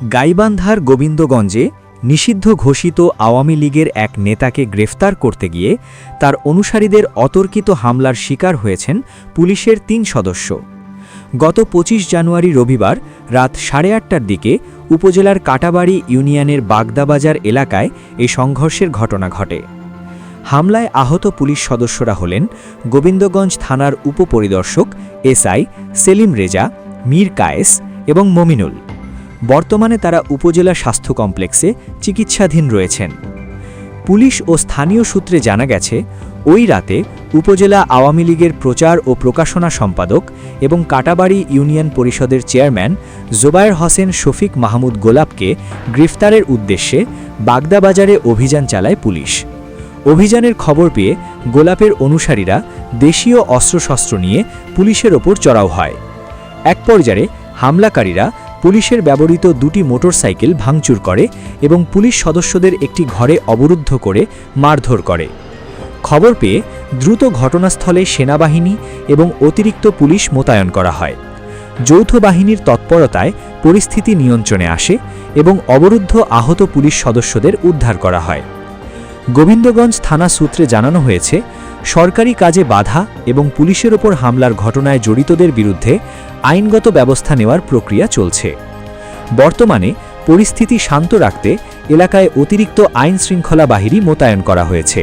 গাইবান্ধার গোবিন্দগঞ্জে নিষিদ্ধ ঘোষিত আওয়ামী লীগের এক নেতাকে গ্রেফতার করতে গিয়ে তার অনুসারীদের অতর্কিত হামলার শিকার হয়েছেন পুলিশের ৩ সদস্য। গত ২৫ জানুয়ারি রবিবার রাত ৮:৩০টার দিকে উপজেলার কাটাবাড়ি ইউনিয়নের বাগদাবাজার এলাকায় এই সংঘর্ষের ঘটনা ঘটে। হামলায় আহত পুলিশ সদস্যরা হলেন গোবিন্দগঞ্জ থানার উপপরিদর্শক এসআই সেলিম রেজা, মীর কায়েস এবং মমিনুল। বর্তমানে তারা উপজেলা স্বাস্থ্য কমপ্লেক্সে চিকিৎসাধীন রয়েছেন। পুলিশ ও স্থানীয় সূত্রে জানা গেছে, ওই রাতে উপজেলা আওয়ামী লীগের প্রচার ও প্রকাশনা সম্পাদক এবং কাটাবাড়ি ইউনিয়ন পরিষদের চেয়ারম্যান জোবায়ের হোসেন শফিক মাহমুদ গোলাপকে গ্রেফতারের উদ্দেশ্যে বাগদাবাজারে অভিযান চালায় পুলিশ। অভিযানের খবর পেয়ে গোলাপের অনুসারীরা দেশীয় অস্ত্রশস্ত্র নিয়ে পুলিশের ওপর চড়াও হয়। এক পর্যায়ে হামলাকারীরা পুলিশের ব্যবহৃত ২টি মোটরসাইকেল ভাঙচুর করে এবং পুলিশ সদস্যদের একটি ঘরে অবরুদ্ধ করে মারধর করে। খবর পেয়ে দ্রুত ঘটনাস্থলে সেনাবাহিনী এবং অতিরিক্ত পুলিশ মোতায়েন করা হয়। যৌথ বাহিনীর তৎপরতায় পরিস্থিতি নিয়ন্ত্রণে আসে এবং অবরুদ্ধ আহত পুলিশ সদস্যদের উদ্ধার করা হয়। গোবিন্দগঞ্জ থানা সূত্রে জানানো হয়েছে, সরকারি কাজে বাধা এবং পুলিশের ওপর হামলার ঘটনায় জড়িতদের বিরুদ্ধে আইনগত ব্যবস্থা নেওয়ার প্রক্রিয়া চলছে। বর্তমানে পরিস্থিতি শান্ত রাখতে এলাকায় অতিরিক্ত আইন শৃঙ্খলা বাহিনী মোতায়েন করা হয়েছে।